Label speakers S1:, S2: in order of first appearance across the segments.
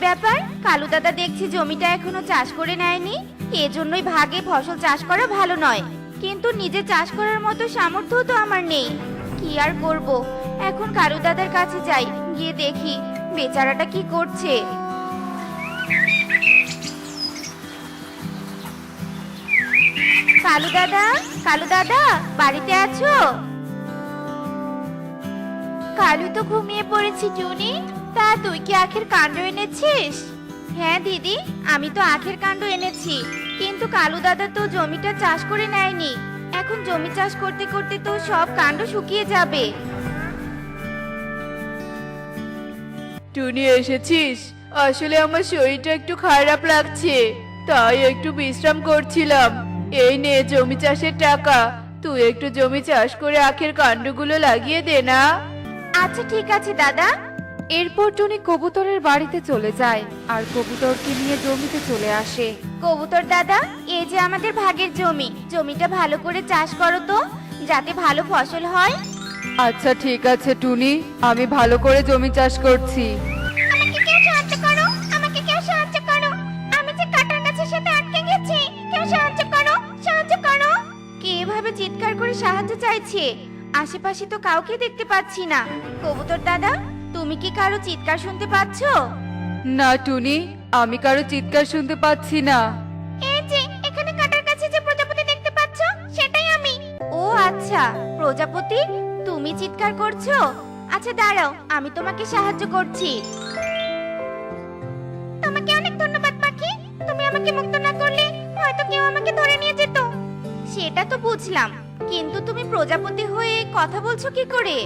S1: ব্যাপার, কালু দাদা দেখছি জমিটা এখনো চাষ করে নেয়নি। এজন্যই ভাগে ফসল চাষ করা ভালো নয়, কিন্তু নিজে চাষ করার মতো সামর্থ্য তো আমার নেই। কি আর করব, এখন কালু দাদার কাছে যাই, গিয়ে দেখি বেচারাটা কি করছে। কালু দাদা, কালু দাদা, বাড়িতে আছো? কালু তো ঘুমিয়ে পড়েছি টুনি। তা তুই কি আখের কাণ্ড এনেছিস? হ্যাঁ দিদি, আমি তো আখের কাণ্ড এনেছি, কিন্তু কালু দাদা তো জমিটা চাষ করে নেয়নি। এখন জমি চাষ করতে করতে তো সব কাণ্ড শুকিয়ে যাবে।
S2: টুনি এসেছিস? আসলে আমার শরীরটা একটু খারাপ লাগছে, তাই একটু বিশ্রাম করছিলাম। এই নে জমি চাষের টাকা, তুই একটু জমি চাষ করে আখের কাণ্ডগুলো লাগিয়ে দে না।
S1: আচ্ছা ঠিক আছে দাদা।
S3: এরপর টুনি কবুতরের বাড়িতে চলে যায় আর কবুতরকে নিয়ে জমিতে চলে আসে।
S1: কবুতর দাদা, এই যে আমাদের ভাগের জমি, জমিটা ভালো করে চাষ করো তো, যাতে ভালো ফসল হয়।
S3: আচ্ছা ঠিক আছে টুনি, আমি ভালো করে জমি চাষ করছি।
S1: আমাকে কেউ সাহায্য করো, আমাকে কেউ সাহায্য করো, আমি যে কাঁটার গাছের সাথে আটকে গেছি, কেউ সাহায্য করো, সাহায্য করো। কে এভাবে চিৎকার করে সাহায্য চাইছে? আশেপাশে তো কাউকে দেখতে পাচ্ছি না। কবুতর দাদা, তুমি কি কারো চিৎকার শুনতে পাচ্ছো?
S3: না টুনি, আমি কারো চিৎকার শুনতে পাচ্ছি না।
S1: এই যে এখানে কাঁটার কাছে যে প্রজাপতি দেখতে পাচ্ছো, সেটাই আমি। ও আচ্ছা, প্রজাপতি, তুমি চিৎকার করছো? আচ্ছা দাঁড়াও, আমি তোমাকে সাহায্য করছি। তোমাকে অনেক ধন্যবাদ পাখি, তুমি আমাকে মুক্ত না করলে হয়তো কেউ আমাকে ধরে নিয়ে যেত। সেটা তো বুঝলাম, কিন্তু তুমি প্রজাপতি হয়ে কথা বলছো কি করে?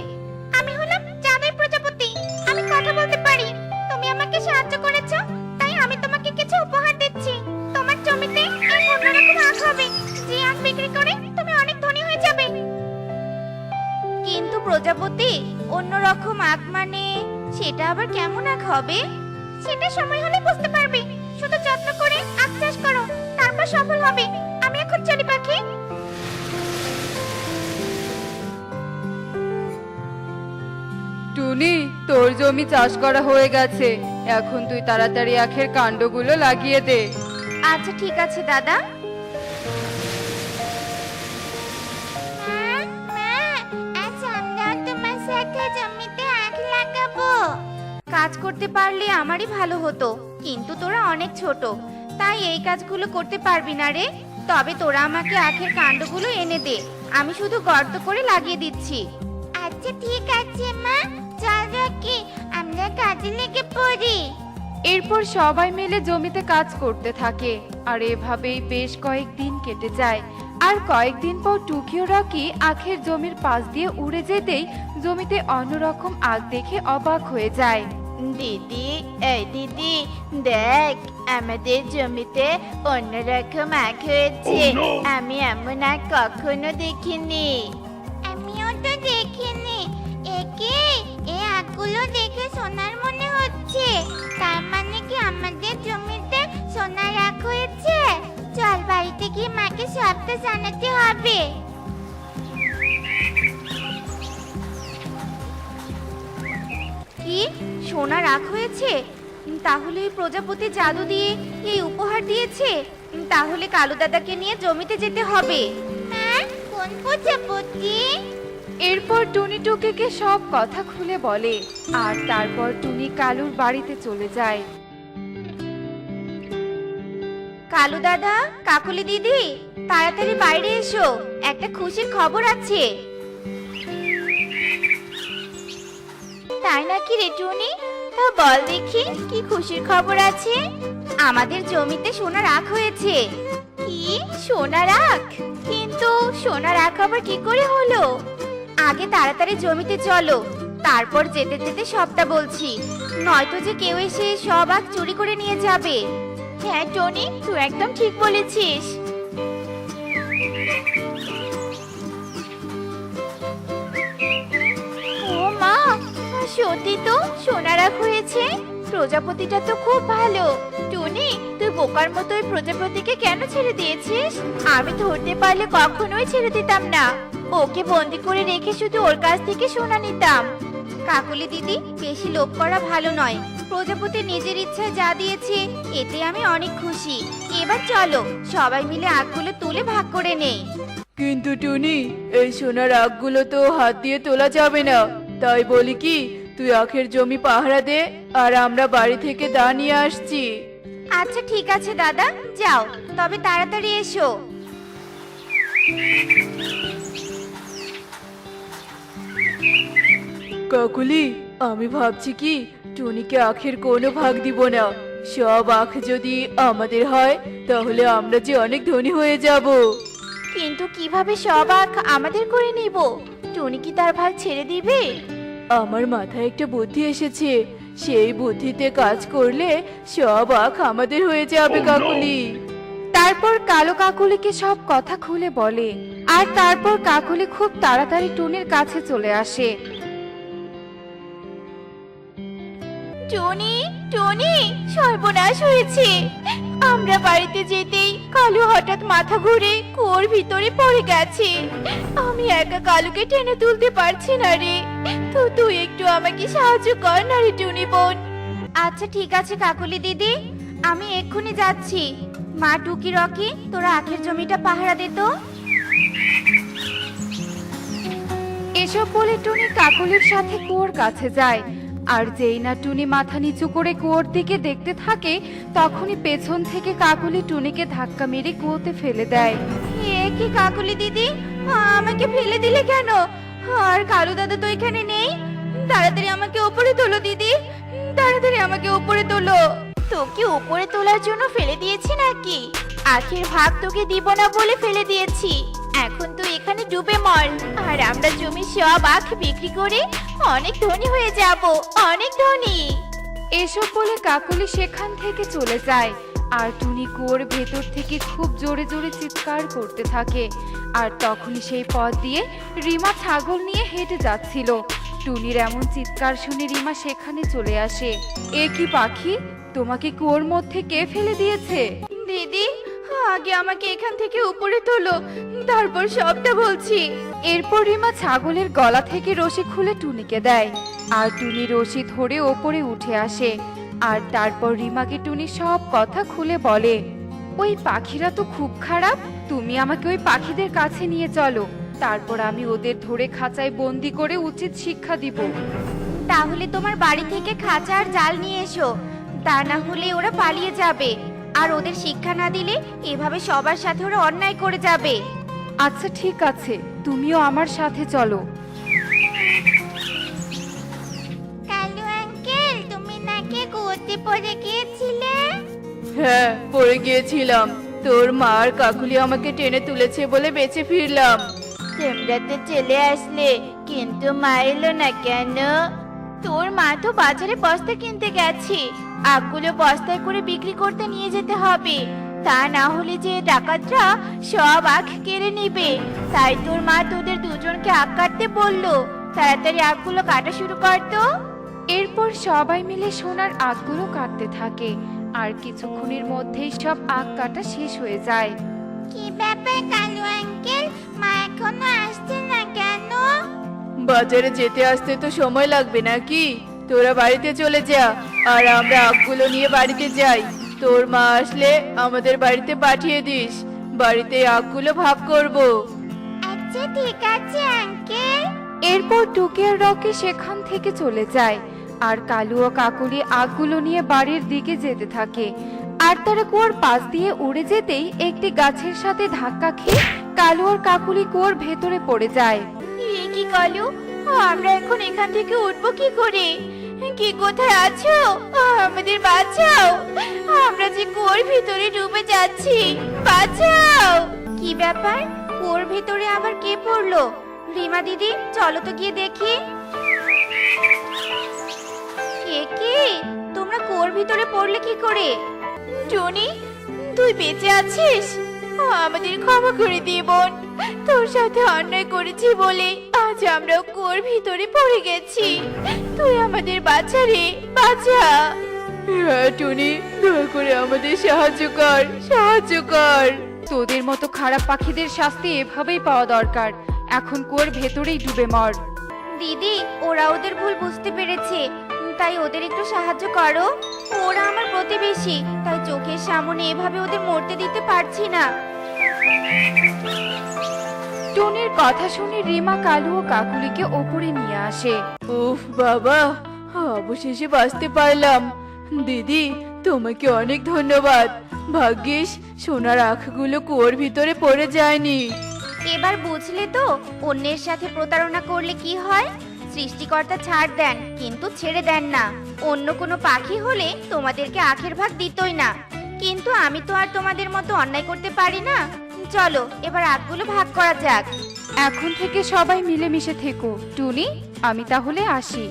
S1: আমি হলাম জাদুই প্রজাপতি, আমি কথা বলতে পারি। তুমি আমাকে সাহায্য করেছো, তাই আমি তোমাকে কিছু উপহার দিচ্ছি। তোমার জমিতে এক অন্যরকম আখ হবে, যে আখ বিক্রি করে তুমি অনেক ধনী হয়ে যাবে। কিন্তু প্রজাপতি, অন্যরকম আখ মানে সেটা আবার কেমন আখ হবে? সেটা সময় হলে বুঝতে পারবে। শুধু যত্ন করে আখ চাষ করো, তারপর সফল হবে। আমি এখন চলি পাখি।
S3: টুনি, তোর জমি চাষ করা হয়ে গেছে, এখন তুই তাড়াতাড়ি আখের কাণ্ডগুলো লাগিয়ে দে।
S1: আচ্ছা ঠিক আছে দাদা। কাজ করতে পারলে আমারই ভালো হতো, কিন্তু তোরা অনেক ছোট, তাই এই কাজগুলো করতে পারবি না রে। তবে তোরা আমাকে আখের কাণ্ডগুলো এনে দে, আমি শুধু গর্ত করে লাগিয়ে দিচ্ছি। আচ্ছা ঠিক আছে মা, চল রাখি, আমরা কাজে লেগে পড়ি।
S3: এরপর সবাই মিলে জমিতে কাজ করতে থাকে আর এভাবেই বেশ কয়েকদিন কেটে যায়। আর কয়েকদিন পর টুকি ও রকি আখের জমির পাশ দিয়ে উড়ে যেতেই জমিতে অন্যরকম আখ দেখে অবাক হয়ে যায়।
S1: দিদি, এই দিদি, দেখ আমাদের জমিতে অন্যরকম আখ হয়েছে। আমি এমন আখ কখনো দেখিনি। আমিও তো দেখিনি। একে এই আখগুলো দেখে সোনার মনে হচ্ছে, তার মানে কি আমাদের জমিতে সোনার আখ হয়েছে? চল বাড়িতে গিয়ে মাকে সবটা জানাতে হবে। কি, সোনার আখ হয়েছে? তাহলে এই প্রজাপতি জাদু দিয়ে এই উপহার দিয়েছে। তাহলে কালু দাদাকে নিয়ে জমিতে যেতে হবে। হ্যাঁ, কোন প্রজাপতি?
S3: এরপর টুনি টুকিকে সব কথা খুলে বলে আর তারপর টুনি কালুর বাড়িতে চলে যায়।
S1: কালু দাদা, কাকুলি দিদি, তাড়াতাড়ি বাইরে এসো, একটা খুশির খবর আছে। তাই নাকি রে টুনি? তা বল দেখি, কি খুশির খবর আছে? আমাদের জমিতে সোনার আখ হয়েছে। কি, সোনার আখ? কিন্তু সোনার আখ আবার কি করে হলো? আগে তাড়াতাড়ি জমিতে চলো, তারপর যেতে যেতে সবটা বলছি, নয়তো যে কেউ এসে সব আখ চুরি করে নিয়ে যাবে। হ্যাঁ টনি, তুই একদম ঠিক বলেছিস। ও মা, সত্যি তো সোনার আখ হয়েছে। প্রজাপতিটা তো খুব ভালো। টুনি, তুই বোকার মতো ওই প্রজাপতিকে কেন ছেড়ে দিয়েছিস? আমি ধরতে পারলে কখনোই ছেড়ে দিতাম না, ওকে বন্দি করে রেখে শুধু ওর কাছ থেকে সোনা নিতাম। কাকুলি দিদি, বেশি লোভ করা ভালো নয়। প্রজাপতি নিজের ইচ্ছায় যা দিয়েছে এতে আমি অনেক খুশি। এবার চলো সবাই মিলে আগগুলো তুলে ভাগ করে নেই।
S2: কিন্তু টুনি, এই সোনার আখগুলো তো হাত দিয়ে তোলা যাবে না। তাই বলি কি, তুই আখের জমি পাহারা দে, আর আমরা বাড়ি থেকে দা নিয়ে আসছি।
S1: আচ্ছা ঠিক আছে দাদা, যাও তবে তাড়াতাড়ি এসো।
S2: কাকুলি, আমি ভাবছি কি টুনিকে আখের কোনো ভাগ দিব না। সব আখ যদি আমাদের হয় তাহলে আমরা যে অনেক ধনী হয়ে যাব।
S1: কিন্তু কিভাবে সব আখ আমাদের করে নিব? টুনি কি তার ভাগ ছেড়ে দিবে?
S2: আমার মাথায় একটা বুদ্ধি এসেছে, সেই বুদ্ধিতে কাজ করলে সব আখ আমাদের হয়ে যাবে কাকুলি।
S3: তারপর কালো কাকুলিকে সব কথা খুলে বলে, আর তারপর কাকুলি খুব তাড়াতাড়ি টুনির কাছে চলে আসে।
S1: টুনি, টুনি, সর্বনাশ হয়েছে। আমরা বাড়িতে যেতেই কালু হঠাৎ মাথা ঘুরে কুয়োর ভিতরে পড়ে গেছে। আমি একা কালুকে টেনে তুলতে পারছি না রে। তো তুই একটু আমাকে সাহায্য কর না রে টুনি বোন। আচ্ছা ঠিক আছে কাকুলি দিদি, আমি এক্ষুনি যাচ্ছি। মা টুকি রকি, তোরা আখের জমিটা পাহারা দে তো।
S3: এসব বলে টুনি কাকুলির সাথে কুয়োর কাছে যায়। আর যেই না টুনি মাথা নিচু করে কুয়োর দিকে দেখতে থাকে, তখনই পেছন থেকে কাকুলি টুনিকে ধাক্কা মেরে কুয়োতে ফেলে দেয়।
S1: এ কি কাকুলি দিদি, আমাকে ফেলে দিলে কেন? আর কালু দাদা তো এখানে নেই। তাড়াতাড়ি আমাকে উপরে তোলো দিদি, তাড়াতাড়ি আমাকে উপরে তোলো। তোকে উপরে তোলার জন্য ফেলে দিয়েছি নাকি? আখের ভাগ তোকে দিব না বলে ফেলে দিয়েছি। এখন তুই এখানে ডুবে মর, আর আমরা জমির সব আখ বিক্রি করে অনেক ধনী হয়ে যাব, অনেক ধনী।
S3: এসব বলে কাকুলি সেখান থেকে চলে যায়। আর টুনি কুয়োর ভেতর থেকে খুব জোরে জোরে চিৎকার করতে থাকে। আর তখনই সেই পথ দিয়ে রিমা ছাগল নিয়ে হেঁটে যাচ্ছিল। টুনির এমন চিৎকার শুনে রিমা সেখানে চলে আসে। এ কি পাখি, তোমাকে কুয়োর মধ্যে কে ফেলে দিয়েছে?
S1: দিদি, আগে আমাকে এখান থেকে উপরে তোলো, তারপর সবটা বলছি।
S3: এরপর রিমা ছাগলের গলা থেকে রশি খুলে টুনিকে দেয়। আর টুনি রশি ধরে ওপরে উঠে আসে। আর তারপর রিমাকে টুনি সব কথা খুলে বলে। ওই পাখিরা তো খুব খারাপ, তুমি আমাকে ওই পাখিদের কাছে নিয়ে চলো, তারপর আমি ওদের ধরে খাঁচায় বন্দি করে উচিত শিক্ষা দিব।
S1: তাহলে তোমার বাড়ি থেকে খাঁচা আর জাল নিয়ে এসো, তা না হলে ওরা পালিয়ে যাবে। আর ওদের শিক্ষা না দিলে এভাবে সবার সাথে ওরা অন্যায় করে যাবে।
S3: আচ্ছা ঠিক আছে, তুমিও আমার সাথে চলো।
S1: কালু আঙ্কেল, তুমি নাকি কুয়োতে পড়ে গিয়েছিলে?
S2: হ্যাঁ, পড়ে গিয়েছিলাম। তোর মা আর কাকুলি আমাকে টেনে তুলেছে বলে বেঁচে ফিরলাম।
S1: তোমরা তো চলে আসলে, কিন্তু মা এলো না কেন? তোর মা তো বাজারে বস্তা কিনতে গেছে। আখগুলো বস্তায় করে বিক্রি করতে নিয়ে যেতে হবে, তা না হলে যে ডাকাতরা সব আখ কেড়ে নেবে। তাই তোর মা তোদের দুজনকে আখ কাটতে বললো। তাড়াতাড়ি আখগুলো কাটা শুরু কর তো।
S3: এরপর সবাই মিলে সোনার আখগুলো কাটতে থাকে। আর কিছুক্ষণের মধ্যেই সব আখ কাটা শেষ হয়ে যায়।
S1: কি ব্যাপার কালু আঙ্কেল, মা এখনো আসছে না কেন?
S2: বাজারে যেতে আসতে তো সময় লাগবে নাকি? তোরা বাড়িতে চলে যা, আর আমরা আখগুলো নিয়ে বাড়িতে যাই। তোর মা আসলে আমাদের বাড়িতে পাঠিয়ে দিস, বাড়িতে আখগুলো ভাগ করব।
S1: আচ্ছা ঠিক আছে আঙ্কেল।
S3: এরপর টুকি আর রকি সেখান থেকে চলে যায়। আর কালু ও কাকুলি আখগুলো নিয়ে বাড়ির দিকে যেতে থাকে। আর তারা কুয়োর পাশ দিয়ে উড়ে যেতেই একটি গাছের সাথে ধাক্কা খেয়ে কালু আর কাকুলি কুয়োর ভেতরে পড়ে যায়।
S1: এ কি কালু, আমরা এখন এখান থেকে উঠবো কি করে? কি কোথায় আছো? আমাদের বাঁচাও, আমরা যে কুয়োর ভিতরে ডুবে যাচ্ছি, বাঁচাও। কি ব্যাপার, কুয়োর ভিতরে আবার কে পড়লো? রিমা দিদি, চলো তো গিয়ে দেখি। কে কি, তোমরা কুয়োর ভিতরে পড়লে কি করে? টনি, তুই বেঁচে আছিস? আমাদের ক্ষমা করে দিয়ে বোন, তোর সাথে অন্যায় করেছি বলে আজ আমরা কুয়োর ভিতরে পড়ে গেছি। তুই আমাদের বাঁচা রে, বাঁচা।
S2: হ্যাঁ টুনি, দয়া করে আমাদের সাহায্য কর, সাহায্য কর।
S3: তোদের মতো খারাপ পাখিদের শাস্তি এভাবেই পাওয়া দরকার। এখন কুয়োর ভেতরেই ডুবে মর।
S1: দিদি, ওরা ওদের ভুল বুঝতে পেরেছে। তাই ওদের একটু সাহায্য করো। ওরা আমার প্রতিবেশী, তাই চোখের সামনে এভাবে ওদের মরতে দিতে পারছি না।
S3: টুনির কথা শুনে রিমা কালু ও কাকুলিকে ওপরে নিয়ে আসে।
S2: উফ বাবা, অবশেষে বাঁচতে পারলাম। দিদি, তোমাকে অনেক ধন্যবাদ। ভাগ্যিস সোনার আখগুলো কুয়োর ভিতরে পড়ে যায়নি।
S1: এবার বুঝলে তো অন্যের সাথে প্রতারণা করলে কি হয়। সৃষ্টিকর্তা ছাড় দেন কিন্তু ছেড়ে দেন না। অন্য কোনো পাখি হলে তোমাদেরকে আখের ভাগ দিতই না, কিন্তু আমি তো আর তোমাদের মতো অন্যায় করতে পারি না। চলো এবার আখগুলো ভাগ করা যাক।
S3: এখন থেকে সবাই মিলেমিশে থেকো। টুনি, আমি তাহলে আসি।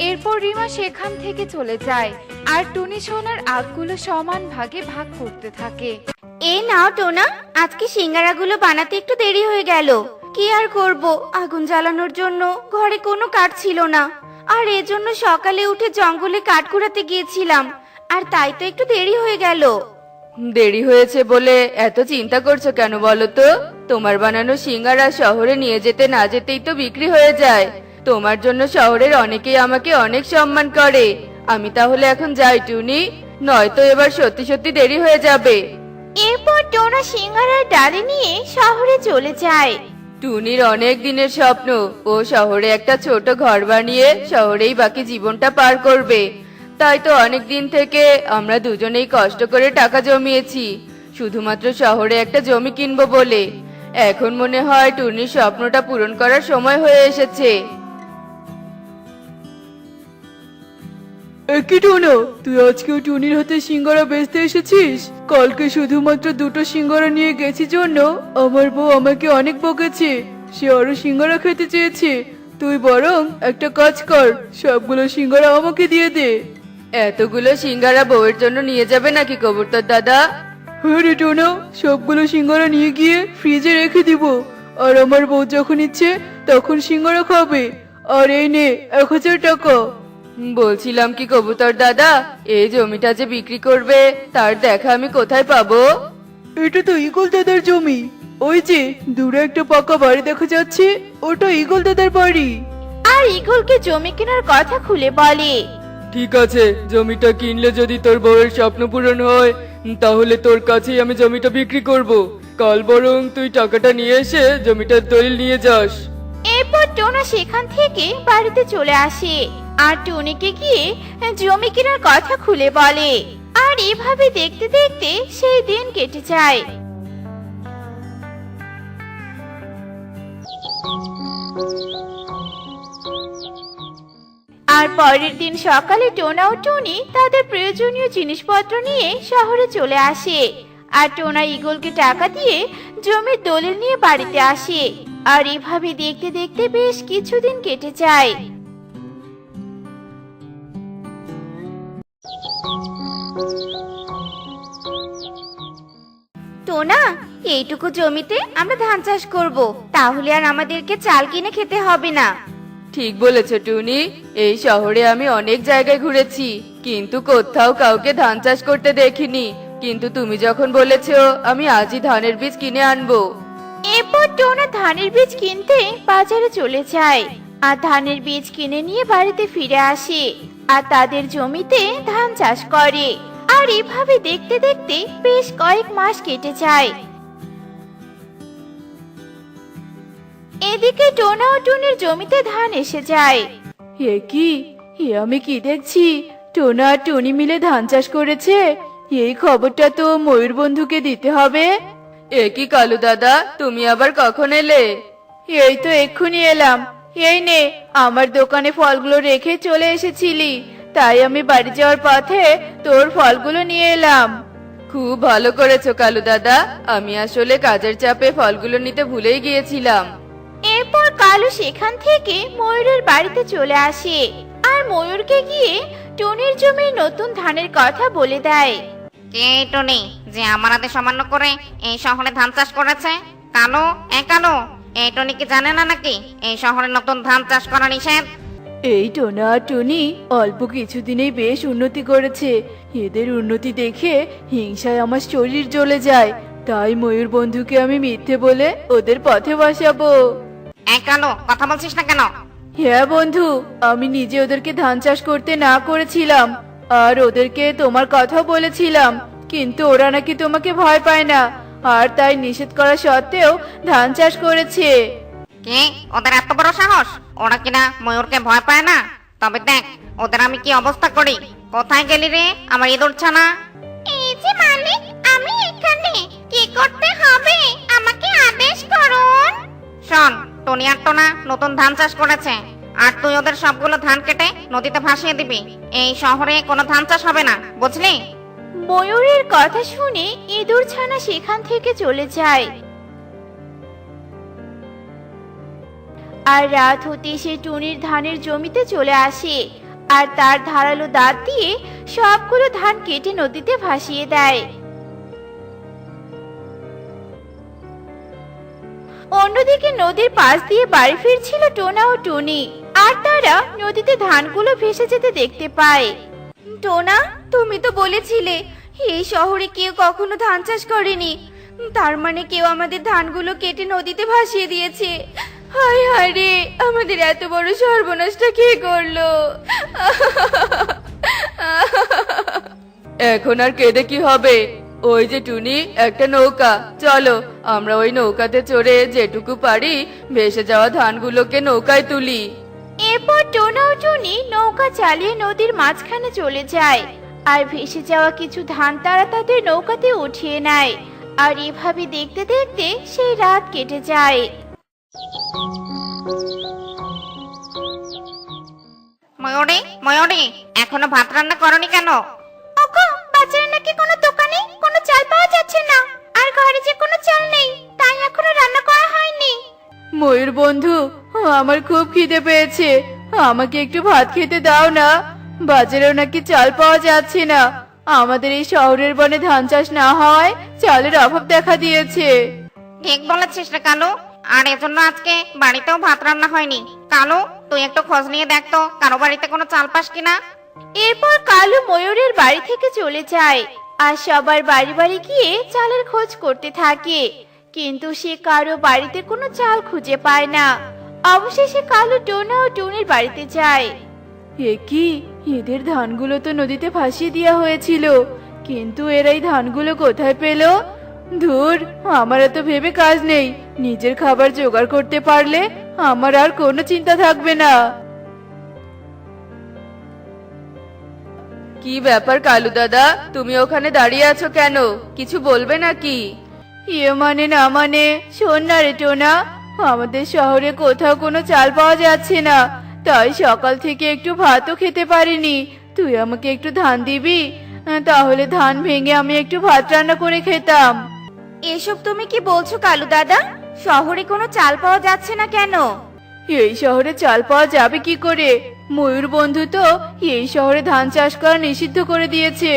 S3: এরপর রিমা সেখান থেকে চলে যায় আর টুনি সোনার আখগুলো সমান ভাগে ভাগ করতে থাকে।
S1: এই নাও টোনা, আজকে সিঙ্গারাগুলো বানাতে একটু দেরি হয়ে গেল। কি আর করব, আগুন জ্বালানোর জন্য ঘরে কোনো কাঠ ছিল না, আর এজন্য সকালে উঠে জঙ্গলে কাঠ কুড়াতে গিয়েছিলাম, আর তাই তো একটু দেরি হয়ে গেল।
S2: দেরি হয়েছে বলে এত চিন্তা করছো কেন বলো তো? তোমার বানানো সিঙ্গারা শহরে নিয়ে যেতে না যেতেই তো বিক্রি হয়ে যায়। তোমার জন্য শহরের অনেকেই আমাকে অনেক সম্মান করে। আমি তাহলে এখন যাই টুনি, নয়তো এবার সত্যি সত্যি দেরি হয়ে যাবে।
S1: এরপর টোনা সিঙ্গারার ডালি নিয়ে শহরে চলে যায়।
S2: টুনির অনেক দিনের স্বপ্ন ও শহরে একটা ছোট ঘর বানিয়ে শহরেই বাকি জীবনটা পার করবে। তাই তো অনেক দিন থেকে আমরা দুজনেই কষ্ট করে টাকা জমিয়েছি শুধুমাত্র শহরে একটা জমি কিনবো বলে। এখন মনে হয় টুনির স্বপ্নটা পূরণ করার সময় হয়ে এসেছে। একই টুনো, তুই আজকেও টুনির হাতে সিঙ্গারা বেচতে এসেছিস? কালকে শুধুমাত্র দুটো সিঙ্গারা নিয়ে গেছি জন্য আমার বউ আমাকে অনেক বকেছে। সে আরো সিঙ্গারা খেতে চেয়েছে। তুই বরং একটা কাজ কর, সবগুলো সিঙ্গারা আমাকে দিয়ে দে। এতগুলো সিঙ্গারা বউয়ের জন্য নিয়ে যাবে নাকি কবুতর দাদা? হ্যাঁ রে টোনা, সবগুলো সিঙ্গারা নিয়ে গিয়ে ফ্রিজে রেখে দিব, আর আমার বউ যখন ইচ্ছে তখন সিঙ্গারা খাবে। আর এই নে 1000 টাকা। বলছিলাম কি কবুতর দাদা, এই জমিটা যে বিক্রি করবে তার দেখা আমি কোথায় পাবো? এটা তো ইগল দাদার জমি। ওই যে দূরে একটা পাকা বাড়ি দেখা যাচ্ছে, ওটা ইগল দাদার বাড়ি।
S1: আর ইগলকে জমি কেনার কথা খুলে বলে।
S2: ঠিক আছে, জমিটা কিনলে যদি তোর বউয়ের স্বপ্ন পূরণ হয় তাহলে তোর কাছেই আমি জমিটা বিক্রি করব। কাল বরং তুই টাকাটা নিয়ে এসে জমিটার দলিল নিয়ে যাস।
S1: এরপর টোনা সেখান থেকে বাড়িতে চলে আসে আর টুনিকে গিয়ে জমি কেনার কথা খুলে বলে। আর এভাবে দেখতে দেখতে সেই দিন কেটে যায়। আর পরের দিন সকালে টোনা ও টুনি তাদের প্রয়োজনীয় জিনিসপত্র নিয়ে শহরে চলে আসে। আর টোনা ইগলকে টাকা দিয়ে জমির দলিল নিয়ে বাড়িতে আসে। আর এভাবে দেখতে দেখতে বেশ কিছুদিন কেটে যায়। টোনা, এইটুকু জমিতে আমরা ধান চাষ করব, তাহলে আর আমাদেরকে চাল কিনে খেতে হবে না।
S2: ঠিক বলেছ টুনি, এই শহরে আমি অনেক জায়গায় ঘুরেছি কিন্তু কোথাও কাউকে ধান চাষ করতে দেখিনি। কিন্তু তুমি যখন বলেছো আমি আজই ধানের বীজ কিনে আনবো।
S1: এরপর টোনা ধানের বীজ কিনতে বাজারে চলে যায় আর ধানের বীজ কিনে নিয়ে বাড়িতে ফিরে আসে আর তাদের জমিতে ধান চাষ করে। আর এভাবে দেখতে দেখতে বেশ কয়েক মাস কেটে যায়। এদিকে টোনা ও টুনির জমিতে ধান এসে যায়।
S2: এ কি, এ আমি কি দেখছি? টোনা আর টুনি মিলে ধান চাষ করেছে। এই খবরটা তো ময়ূর বন্ধুকে দিতে হবে। এ কি কালু দাদা, তুমি আবার কখন এলে? এই তো এক্ষুনি এলাম। এই নে, আমার দোকানে ফলগুলো রেখে চলে এসেছিলি, তাই আমি বাড়ি যাওয়ার পথে তোর ফলগুলো নিয়ে এলাম। খুব ভালো করেছো কালু দাদা, আমি আসলে কাজের চাপে ফলগুলো নিতে ভুলেই গিয়েছিলাম।
S1: এরপর কালু সেখান থেকে ময়ূরের বাড়িতে চলে আসে আর ময়ূরকে গিয়ে টুনির জমির নতুন ধানের কথা বলে দেয়।
S4: কে এই টনি যে আমার হাতে সামান্য করে এই শহরে ধান চাষ করেছে? কালো, কালো, এই টনি কি জানে না নাকি এই শহরে নতুন ধান চাষ করা নিষেধ?
S2: এই টোনা আর টুনি অল্প কিছুদিনেই বেশ উন্নতি করেছে। এদের উন্নতি দেখে হিংসায় আমার শরীর জ্বলে যায়। তাই ময়ূর বন্ধুকে আমি মিথ্যে বলে ওদের পথে বসাবো।
S4: কালো, কথা বলছিস না কেন?
S2: হ্যাঁ বন্ধু, আমি নিজে ওদেরকে ধান চাষ করতে না করেছিলাম, আর ওদেরকে তোমার কথাও বলেছিলাম, কিন্তু ওরা নাকি তোমাকে ভয় পায় না, আর তাই নিষেধ করা সত্ত্বেও ধান চাষ করেছে।
S4: কে? ওদের এত বড় সাহস? ওরা কিনা ময়ূরকে ভয় পায় না? তবে দেখ ওদের আমি কি অবস্থা করি। কোথায় গেলি রে আমার ইঁদুর ছানা?
S1: এই যে মালিক, আমি এখানে। কি করতে হবে আমাকে আদেশ করুন।
S4: শোন, টনি আর টোনা নতুন ধান চাষ করেছে, আর তুই ওদের সবগুলো ধান কেটে নদীতে ভাসিয়ে দিবি। এই শহরে কোনো ধান চাষ হবে না, বুঝলি?
S1: ময়ূরের কথা শুনে ইঁদুর ছানা সেখান থেকে চলে যায়। আর রাত হতে সে টুনির ধানের জমিতে চলে আসে, আর তার ধারালো দাঁত দিয়ে সবগুলো ধান কেটে নদীতে ভাসিয়ে দেয়। অন্যদিকে নদীর পাশ দিয়ে বাড়ি ফিরছিল টোনা ও টুনি, আর তারা নদীতে ধানগুলো ভেসে যেতে দেখতে পায়। টোনা, তুমি তো বলেছিলে এই শহরে কেউ কখনো ধান চাষ করেনি, তার মানে কেউ আমাদের ধানগুলো কেটে নদীতে ভাসিয়ে দিয়েছে। হায় হায় রে, আমাদের এত বড় সর্বনাশটা কে করলো?
S2: এখন আর কেঁদে কি হবে? ওই যে টুনি, একটা নৌকা, চলো আমরা ওই নৌকাতে চড়ে যেটুকু পারি ভেসে যাওয়া ধানগুলোকে নৌকায় তুলি।
S1: এরপর টোনা ও টুনি নৌকা চালিয়ে নদীর মাঝখানে চলে যায়, আর ভেসে যাওয়া কিছু ধান তারা তাদের নৌকাতে উঠিয়ে নেয়। আর এভাবে দেখতে দেখতে সেই রাত কেটে যায়।
S4: ময়ূরী, ময়ূরী, এখনো ভাত রান্না করনি কেন?
S1: ওগো, বাজারে নাকি কোনো দোকানে কোনো চাল পাওয়া যাচ্ছে না, আর ঘরে যে কোনো চাল নেই, তাই এখনো রান্না করা হয়নি।
S2: ময়ূর বন্ধু, আমার খুব খিদে পেয়েছে, আমাকে একটু ভাত খেতে দাও না। বাজারেও নাকি চাল পাওয়া যাচ্ছে না, আমাদের এই শহরের বনে ধান চাষ না হওয়ায় চালের অভাব দেখা দিয়েছে।
S4: ঠিক বলেছিস রে কালু, আর এজন্য আজকে বাড়িতেও ভাত রান্না হয়নি। কালু, তুই একটু খোঁজ নিয়ে দেখ তো কারো বাড়িতে কোনো চাল পাস কিনা।
S1: এরপর কালু ময়ূরের বাড়ি থেকে চলে যায়, আর সবার বাড়ি বাড়ি গিয়ে চালের খোঁজ করতে থাকে, কিন্তু সে কারো বাড়িতে কোনো চাল খুঁজে পায় না। অবশেষে কালু টোনা ও টুনির বাড়িতে যায়।
S2: এ কি, এদের ধানগুলো তো নদীতে ভাসিয়ে দেওয়া হয়েছিল, কিন্তু এরা এই ধানগুলো কোথায় পেল? ধুর, আমার এত ভেবে কাজ নেই, নিজের খাবার জোগাড় করতে পারলে আমার আর কোনো চিন্তা থাকবে না। কি ব্যাপার কালু দাদা, তুমি ওখানে দাঁড়িয়ে আছো কেন? কিছু বলবে নাকি? ইয়ে মানে না মানে, শোন না রে টোনা, আমাদের শহরে কোথাও কোনো চাল পাওয়া যাচ্ছে না, তাই সকাল থেকে একটু ভাতও খেতে পারিনি। তুই আমাকে একটু ধান দিবি? তাহলে ধান ভেঙে আমি একটু ভাত রান্না করে খেতাম।
S1: এসব তুমি কি বলছো কালু দাদা? শহরে কোনো চাল পাওয়া যাচ্ছে না কেন?
S2: এই শহরে চাল পাওয়া যাবে কি করে? ময়ূর বন্ধু তো এই শহরে ধান চাষ করা নিষিদ্ধ করে দিয়েছে,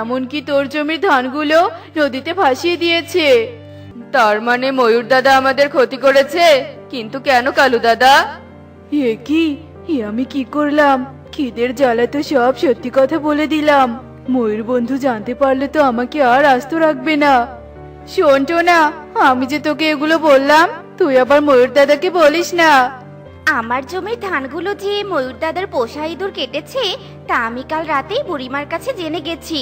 S2: এমনকি তোর জমির ধানগুলো নদীতে ভাসিয়ে দিয়েছে। তার মানে ময়ূর দাদা আমাদের ক্ষতি করেছে? কিন্তু কেন কালু দাদা? এ কি, আমি কি করলাম? খিদের জ্বালা তো সব সত্যি কথা বলে দিলাম, ময়ূর বন্ধু জানতে পারলে তো আমাকে আর আস্ত রাখবে না। শোন টোনা, আমি যে তোকে এগুলো বললাম, তুই আবার ময়ূর দাদাকে বলিস না।
S1: আমার জমির ধানগুলো যে ময়ূর দাদার পোষা ইঁদুর কেটেছে, তা আমি কাল রাতেই বুড়িমার কাছে জেনে গেছি।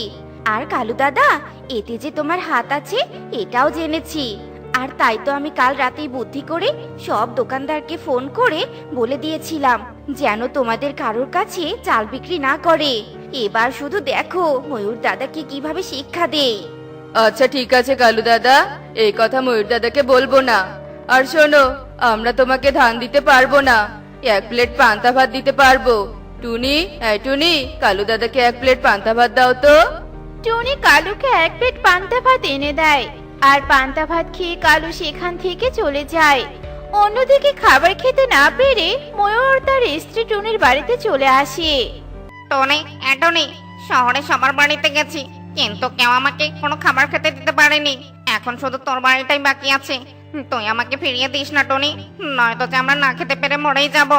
S1: আর কালু দাদা, এতে যে তোমার হাত আছে এটাও জেনেছি। আর তাই তো আমি কাল রাতেই বুদ্ধি করে সব দোকানদারকে ফোন করে বলে দিয়েছিলাম যেন তোমাদের কারোর কাছে চাল বিক্রি না করে। এবার শুধু দেখো ময়ূর দাদাকে কিভাবে শিক্ষা দেই।
S2: আচ্ছা ঠিক আছে কালু দাদা, এই কথা ময়ূর দাদাকে বলবো না। আর শোনো, আমরা তোমাকে ধান দিতে পারবো না, 1 প্লেট পান্তা ভাত দিতে পারবো। টুনি, এই টুনি, কালু দাদাকে 1 প্লেট পান্তা ভাত দাও তো।
S1: টুনি কালুকে 1 প্লেট পান্তা ভাত এনে দেয়, আর পান্তা ভাত খেয়ে কালু সেখান থেকে চলে যায়। অন্যদিকে খাবার খেতে না পেরে ময়ূর তার স্ত্রী টুনির বাড়িতে চলে আসে।
S4: টনি, টনি, শহরে সবার বাড়িতে গেছি, কিন্তু কেউ আমাকে কোনো খাবার খেতে দিতে পারেনি। এখন শুধু তোর বাড়িটাই বাকি আছে, তুই আমাকে ফিরিয়ে দিস না টনি, নয়তো যে আমরা না খেতে পেরে মরেই যাব।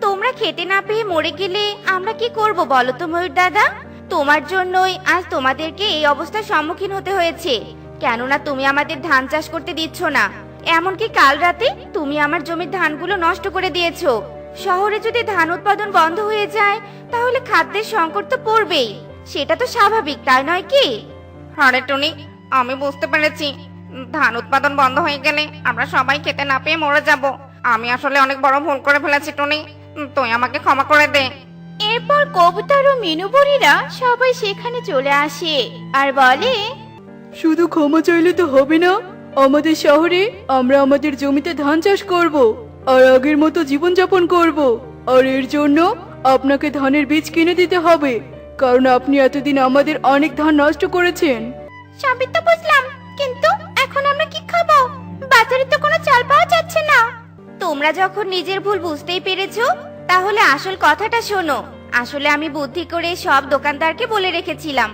S1: তোমরা খেতে না পেয়ে মরে গেলে আমরা কি করব বলো তো ময়ূর দাদা? তোমার জন্যই আজ তোমাদেরকে এই অবস্থার সম্মুখীন হতে হয়েছে, কেননা তুমি আমাদের ধান চাষ করতে দিচ্ছ না। এমনকি কাল রাতে তুমি আমার জমির ধানগুলো নষ্ট করে দিয়েছো। শহরে যদি ধান উৎপাদন বন্ধ হয়ে যায় তাহলে খাদ্যের সংকট তো পড়বেই। সেটা তো স্বাভাবিক, তাই নয় কি?
S4: আরে টুনি, আমি বুঝতে পেরেছি। ধান উৎপাদন বন্ধ হয়ে গেলে আমরা সবাই খেতে না পেয়ে মরে যাব। আমি আসলে অনেক বড় ভুল করে ফেলেছি টুনি, তুই আমাকে ক্ষমা করে দে।
S1: এরপর কবুতর ও মিনুবুড়িরা সবাই সেখানে চলে আসে আর বলে,
S2: শুধু ক্ষমা চাইলে তো হবে না, আমাদের শহরে আমরা আমাদের জমিতে ধান চাষ করব আর আগের মতো জীবনযাপন করব। আর এর জন্য আপনাকে ধানের বীজ কিনে দিতে হবে, কারণ আপনি এতদিন আমাদের অনেক ধান নষ্ট করেছেন।
S1: সবই তো বুঝলাম, কিন্তু এখন আমরা কি খাবো? বাজারে তো কোনো চাল পাওয়া যাচ্ছে না। তোমরা যখন নিজের ভুল বুঝতেই পেরেছো, তাহলে আসল কথাটা শোনো। আসলে আমি বুদ্ধি করে সব দোকানদারকে বলে রেখেছিলাম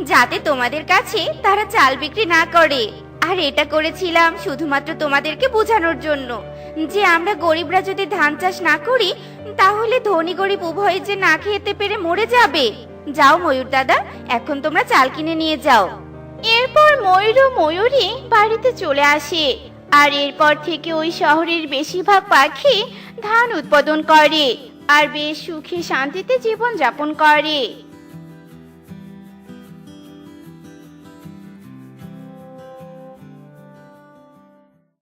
S1: যাতে তোমাদের কাছে তারা চাল বিক্রি না করে। আর এটা করেছিলাম শুধুমাত্র তোমাদেরকে বোঝানোর জন্য যে আমরা গরিবরা যদি ধান চাষ না করি তাহলে ধনী গরিব উভয়ে যে না খেতে পেরে মরে যাবে। যাও ময়ূর দাদা, এখন তোমরা চাল কিনে নিয়ে যাও। এরপর ময়ূর ও ময়ূরী বাড়িতে চলে আসে আর এরপর থেকে ওই শহরের বেশিরভাগ পাখি ধান উৎপাদন করে আর বেশ সুখে শান্তিতে জীবন যাপন করে।